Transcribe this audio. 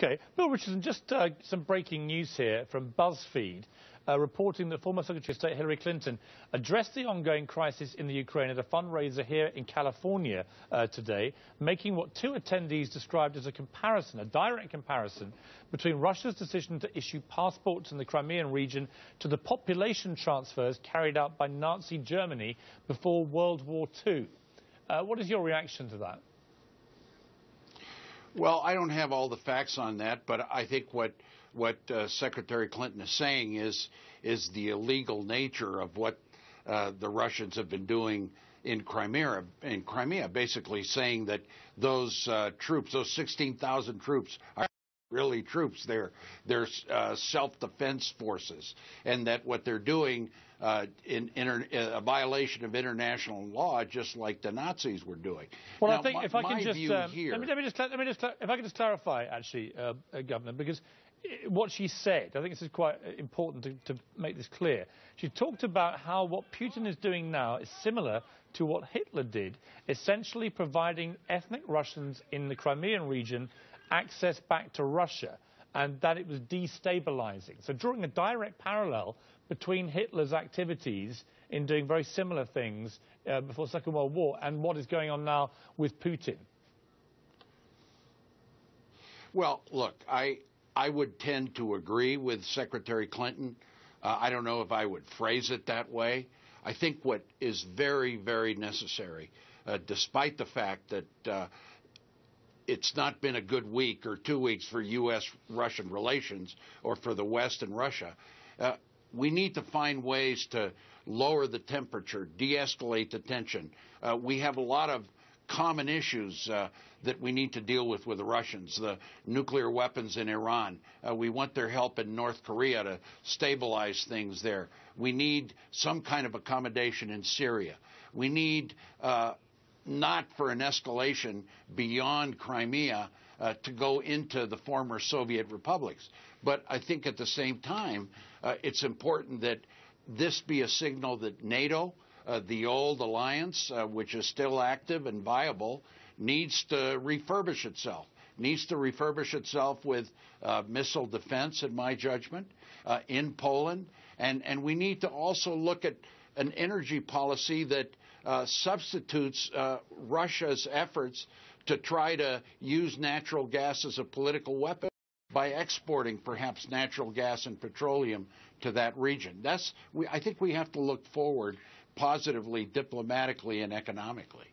Okay, Bill Richardson, just some breaking news here from BuzzFeed, reporting that former Secretary of State Hillary Clinton addressed the ongoing crisis in the Ukraine at a fundraiser here in California today, making what two attendees described as a comparison, a direct comparison, between Russia's decision to issue passports in the Crimean region to the population transfers carried out by Nazi Germany before World War II. What is your reaction to that? Well, I don't have all the facts on that, but I think what Secretary Clinton is saying is the illegal nature of what the Russians have been doing in Crimea, basically saying that those troops, those 16,000 troops, are really troops. They're self-defense forces, and that what they're doing in a violation of international law, just like the Nazis were doing. Well, now, I think if I can just if I can just clarify, actually, Governor, because what she said, I think this is quite important to make this clear. She talked about how what Putin is doing now is similar to what Hitler did, essentially providing ethnic Russians in the Crimean region access back to Russia, and that it was destabilizing. So drawing a direct parallel between Hitler's activities in doing very similar things before the Second World War and what is going on now with Putin. Well, look, I would tend to agree with Secretary Clinton. I don't know if I would phrase it that way. I think what is very, very necessary, despite the fact that it's not been a good week or 2 weeks for U.S.-Russian relations or for the West and Russia. We need to find ways to lower the temperature, de-escalate the tension. We have a lot of common issues that we need to deal with the Russians, the nuclear weapons in Iran. We want their help in North Korea to stabilize things there. We need some kind of accommodation in Syria. We need not for an escalation beyond Crimea to go into the former Soviet republics. But I think at the same time, it's important that this be a signal that NATO, the old alliance, which is still active and viable, needs to refurbish itself. Needs to refurbish itself with missile defense, in my judgment, in Poland. And we need to also look at an energy policy that substitutes Russia's efforts to try to use natural gas as a political weapon by exporting perhaps natural gas and petroleum to that region. I think we have to look forward positively, diplomatically, and economically.